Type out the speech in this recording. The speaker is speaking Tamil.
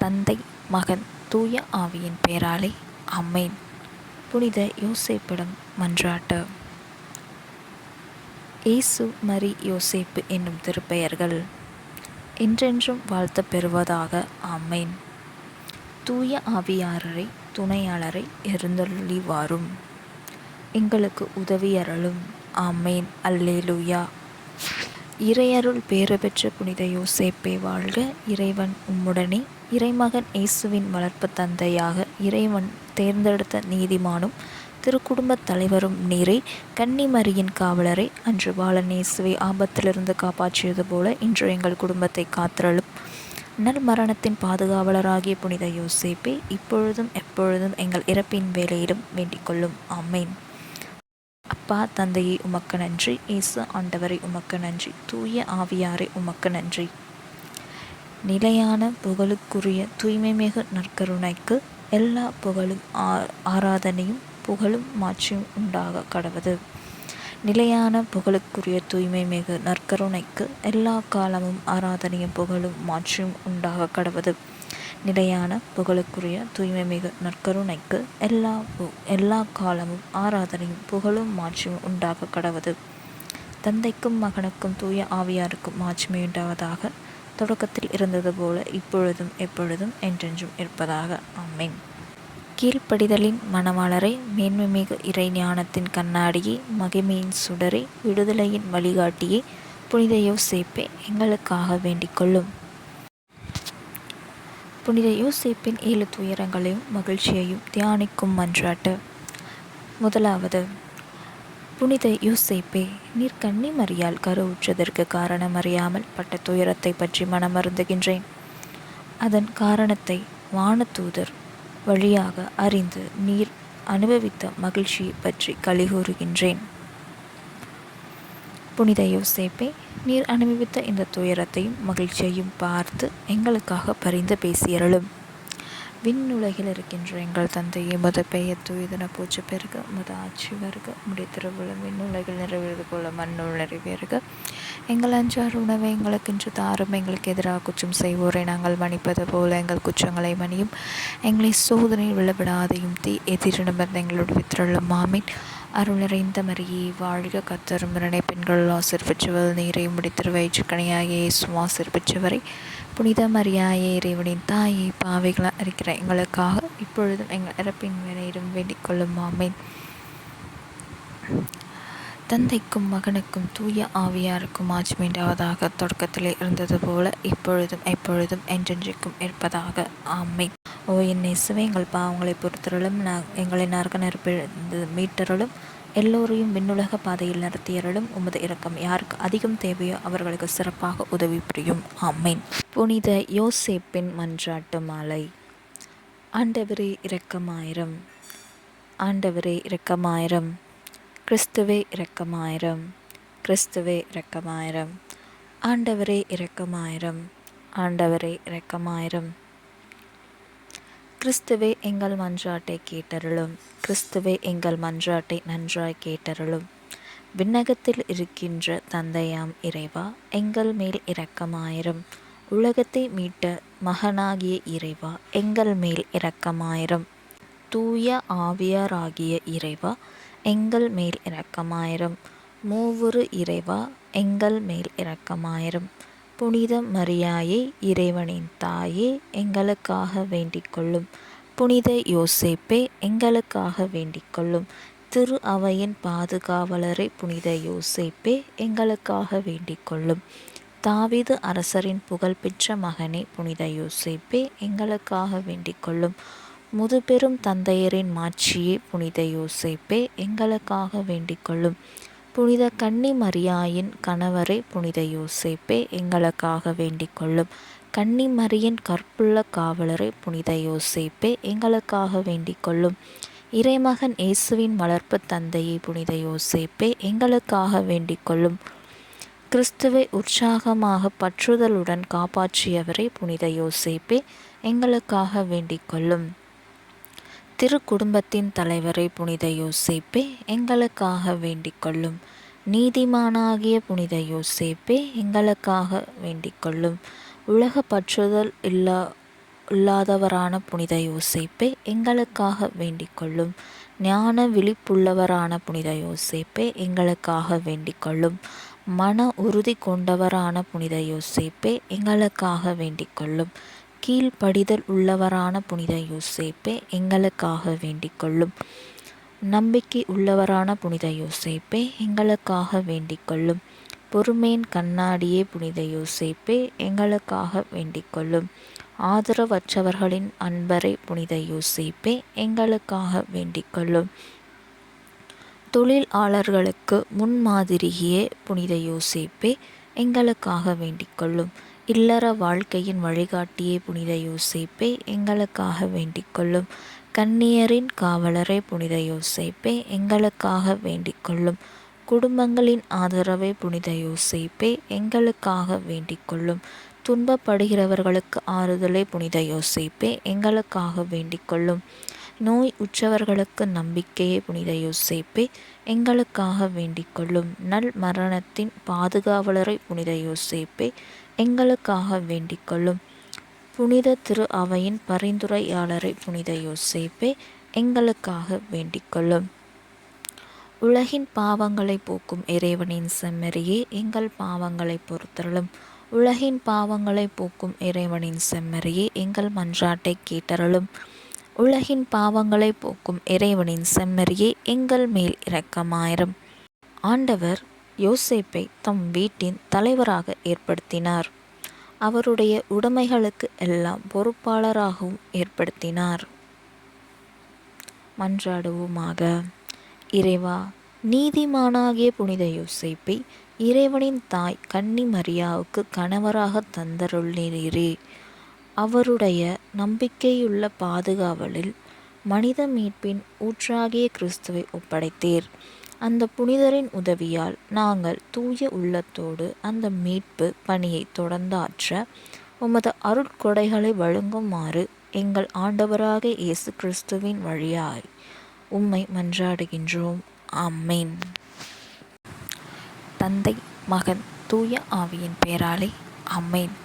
தந்தை, மகன், தூய ஆவியின் பெயராலே ஆமென். புனித யோசேப்பிடம் மன்றாட்டு. இயேசு, மரி, யோசேப்பு என்னும் திருப்பெயர்கள் என்றென்றும் வாழ்த்தப் பெறுவதாக. ஆமென். தூய ஆவியாரரை, துணையாளரை எழுந்தருளி வாரும், எங்களுக்கு உதவியருளும். ஆமென். அல்லேலூயா. இறையருள் பேறு பெற்ற புனித யோசேப்பே வாழ்க. இறைவன் உம்முடனே. இறைமகன் இயேசுவின் வளர்ப்பு தந்தையாக இறைவன் தேர்ந்தெடுத்த நீதிமானும் திருக்குடும்பத் தலைவரும் நீரே. கன்னி மரியின் காவலரை, அன்று பாலன் இயேசுவை ஆபத்திலிருந்து காப்பாற்றியது போல இன்று எங்கள் குடும்பத்தை காத்திரளும். நல் மரணத்தின் பாதுகாவலராகிய புனித யோசேப்பே, இப்பொழுதும் எப்பொழுதும் எங்கள் இறப்பின் வேளையிலும் வேண்டிக் கொள்ளும். ஆமென். அப்பா தந்தையே உமக்கு நன்றி. இயேசு ஆண்டவரை உமக்கு நன்றி. தூய ஆவியாரை உமக்கு நன்றி. நிலையான புகழுக்குரிய தூய்மைமிகு நற்கருணைக்கு எல்லா புகழும் ஆராதனையும் புகழும் மாட்சியும் உண்டாக கடவது. நிலையான புகழுக்குரிய தூய்மைமிகு நற்கருணைக்கு எல்லா காலமும் ஆராதனையும் புகழும் மாட்சியும் உண்டாக கடவது. நிலையான புகழுக்குரிய தூய்மைமிகு நற்கருணைக்கு எல்லா காலமும் ஆராதனையும் புகழும் மாட்சியும் உண்டாக கடவது. தந்தைக்கும் மகனுக்கும் தூய ஆவியாருக்கும் மாட்சிமையுண்டாவதாக. தொடக்கத்தில் இருந்தது போல இப்பொழுதும் எப்பொழுதும் என்றென்றும் இருப்பதாக. ஆமென். கீழ்ப்படிதலின் மணவாளரை, மேன்மைமிகு இறை ஞானத்தின் கண்ணாடியே, மகிமையின் சுடரே, விடுதலையின் வழிகாட்டியே, புனித யோசேப்பே, எங்களுக்காக வேண்டிக் கொள்ளும். புனித யோசேப்பின் 7 துயரங்களையும் மகிழ்ச்சியையும் தியானிக்கும் மன்றாட்டு. முதலாவது. புனித யோசேப்பே, நீர் கன்னி மரியால் கருவுற்றதற்கு காரணம் அறியாமல் பட்ட துயரத்தை பற்றி மனமருந்துகின்றேன். அதன் காரணத்தை வானதூதர் வழியாக அறிந்து நீர் அனுபவித்த மகிழ்ச்சியை பற்றி களிகூறுகின்றேன். புனித யோசேப்பே, நீர் அனுபவித்த இந்த துயரத்தையும் மகிழ்ச்சியையும் பார்த்து எங்களுக்காக பரிந்து பேசியருளும். விண்ணுலகில் இருக்கின்ற எங்கள் தந்தையே, உமது பெயர் தூயதென போற்ற பெறுக. உமது ஆட்சி வருக. உம்முடைய திருவுளம் விண்ணுலகில் நிறைவேறுவது போல மண்ணுள் நிறைவேறுக. எங்கள் அன்றாட உணவை எங்களுக்கு இன்று தாரும். எங்களுக்கு எதிராக குற்றம் செய்வோரை நாங்கள் மன்னிப்பது போல எங்கள் குற்றங்களை மன்னியும். எங்களை சோதனையில் விழவிடாதையும் எதிரிடமிருந்து எங்களோட வித்திரளும். ஆமீன். அருள் நிறைந்த மரியே வாழ்க. கர்த்தர் உம்முடனே பெண்கள் ஆசீர்வதித்தவள் நீரே. உம்முடைய திருவயிற்றுக்கனியாகிய இயேசுவும் ஆசீர்வதித்தவரே. புனித மரியாயே, இறைவனின் தாயே, பாவிகளை அறிக்கிற எங்களுக்காக இப்பொழுதும் எங்கள் இறப்பின் வேளையிலும் வேண்டிக் கொள்ளும். ஆமென். தந்தைக்கும் மகனுக்கும் தூய ஆவியாருக்கும் மாட்சிமையுண்டாவதாக. தொடக்கத்திலே இருந்தது போல இப்பொழுதும் எப்பொழுதும் என்றென்றைக்கும் இருப்பதாக. ஆமென். ஓ என் இயேசுவே, எங்கள் பாவங்களை பொறுத்தருளும். எங்களை நரக நெருப்பிலிருந்து மீட்டருளும். எல்லோரையும் விண்ணுலக பாதையில் நடத்தியருளும். உமது இரக்கம் யாருக்கு அதிகம் தேவையோ அவர்களுக்கு சிறப்பாக உதவி புரியும். ஆமென். புனித யோசேப்பின் மன்றாட்டு மாலை. ஆண்டவரே இரக்கமாயிரம். ஆண்டவரே இரக்கமாயிரம். கிறிஸ்துவே இரக்கமாயிரம். கிறிஸ்துவே இரக்கமாயிரம். ஆண்டவரே இரக்கமாயிரம். ஆண்டவரே இரக்கமாயிரம். கிறிஸ்துவே எங்கள் மன்றாட்டை கேட்டருளும். கிறிஸ்துவே எங்கள் மன்றாட்டை நன்றாய் கேட்டருளும். விண்ணகத்தில் இருக்கின்ற தந்தையாம் இறைவா, எங்கள் மேல் இரக்கமாயிரம். உலகத்தை மீட்ட மகனாகிய இறைவா, எங்கள் மேல் இரக்கமாயிரம். தூய ஆவியாராகிய இறைவா, எங்கள் மேல் இரக்கமாயிரம். மூவுரு இறைவா, எங்கள் மேல் இரக்கமாயிரம். புனித மரியாயே, இறைவனின் தாயே, எங்களுக்காக வேண்டிக் கொள்ளும். புனித யோசேப்பே, எங்களுக்காக வேண்டிக் கொள்ளும். திரு அவையின் பாதுகாவலரை புனித யோசேப்பே, எங்களுக்காக வேண்டிக் கொள்ளும். தாவீது அரசரின் புகழ்பெற்ற மகனே புனித யோசேப்பே, எங்களுக்காக வேண்டிக் கொள்ளும். முதுபெரும் தந்தையரின் மாட்சியே புனித யோசேப்பே, எங்களுக்காக வேண்டிக் கொள்ளும். புனித கன்னி மரியாயின் கணவரே புனித யோசேப்பே, எங்களுக்காக வேண்டிக் கொள்ளும். கன்னி மரியின் கற்புள்ள காவலரே புனித யோசேப்பே, எங்களுக்காக வேண்டிக் கொள்ளும். இறைமகன் இயேசுவின் வளர்ப்பு தந்தையே புனித யோசேப்பே, எங்களுக்காக வேண்டிக் கொள்ளும். கிறிஸ்துவை உற்சாகமாக பற்றுதலுடன் காப்பாற்றியவரே புனித யோசேப்பே, எங்களுக்காக வேண்டிக் கொள்ளும். திரு குடும்பத்தின் தலைவரை புனித யோசேப்பே, எங்களுக்காக வேண்டிக் கொள்ளும். நீதிமானாகிய புனித யோசேப்பே, எங்களுக்காக வேண்டிக் கொள்ளும். உலக பற்றுதல் இல்லா இல்லாதவரான புனித யோசேப்பே எங்களுக்காக வேண்டிக் கொள்ளும். ஞான விழிப்புள்ளவரான புனித யோசேப்பே எங்களுக்காக வேண்டிக் கொள்ளும். மன உறுதி கொண்டவரான புனித யோசேப்பே எங்களுக்காக வேண்டிக் கொள்ளும். கீழ்ப்படிதல் உள்ளவரான புனித யோசேப்பே எங்களுக்காக வேண்டிக் கொள்ளும். நம்பிக்கை உள்ளவரான புனித யோசேப்பே எங்களுக்காக வேண்டிக் கொள்ளும். பொறுமையின் கண்ணாடியே புனித யோசேப்பே எங்களுக்காக வேண்டிக் கொள்ளும். ஆதரவற்றவர்களின் அன்பரை புனித யோசேப்பே எங்களுக்காக வேண்டிக் கொள்ளும். தொழிலாளர்களுக்கு முன்மாதிரியே புனித யோசேப்பே எங்களுக்காக வேண்டிக் கொள்ளும். இல்லற வாழ்க்கையின் வழிகாட்டியே புனித யோசேப்பே எங்களுக்காக வேண்டிக் கொள்ளும். கன்னியரின் காவலரே புனித யோசேப்பே எங்களுக்காக வேண்டிக் கொள்ளும். குடும்பங்களின் ஆதரவே புனித யோசேப்பே எங்களுக்காக வேண்டிக் கொள்ளும். துன்பப்படுகிறவர்களுக்கு ஆறுதலே புனித யோசேப்பே எங்களுக்காக வேண்டிக் கொள்ளும். நோய் உற்றவர்களுக்கு நம்பிக்கையே புனித யோசேப்பே எங்களுக்காக வேண்டிக் கொள்ளும். நல் மரணத்தின் பாதுகாவலரை புனித யோசேப்பே எங்களுக்காக வேண்டிக் கொள்ளும். புனித திரு அவையின் பரிந்துரையாளரை புனித யோசேப்பே எங்களுக்காக வேண்டிக் கொள்ளும். உலகின் பாவங்களை போக்கும் இறைவனின் செம்மறியே எங்கள் பாவங்களை பொறுத்தருளும். உலகின் பாவங்களை போக்கும் இறைவனின் செம்மறியே எங்கள் மன்றாட்டை கேட்டருளும். உலகின் பாவங்களை போக்கும் இறைவனின் செம்மறியே எங்கள் மேல் இரக்கமாயிரும். ஆண்டவர் யோசேப்பை தம் வீட்டின் தலைவராக ஏற்படுத்தினார். அவருடைய உடைமைகளுக்கு எல்லாம் பொறுப்பாளராகவும் ஏற்படுத்தினார். மன்றாடுவோமாக. இறைவா, நீதிமானாகிய புனித யோசேப்பை இறைவனின் தாய் கன்னி மரியாவுக்கு கணவராக தந்தருளினீரே. அவருடைய நம்பிக்கையுள்ள பாதுகாவலில் மனித மீட்பின் ஊற்றாகிய கிறிஸ்துவை ஒப்படைத்தீர். அந்த புனிதரின் உதவியால் நாங்கள் தூய உள்ளத்தோடு அந்த மீட்பு பணியை தொடர்ந்தாற்ற உமது அருட்கொடைகளை வழங்குமாறு எங்கள் ஆண்டவராக இயேசு கிறிஸ்துவின் வழியாய் உம்மை மன்றாடுகின்றோம். ஆமென். தந்தை, மகன், தூய ஆவியின் பெயராலே ஆமென்.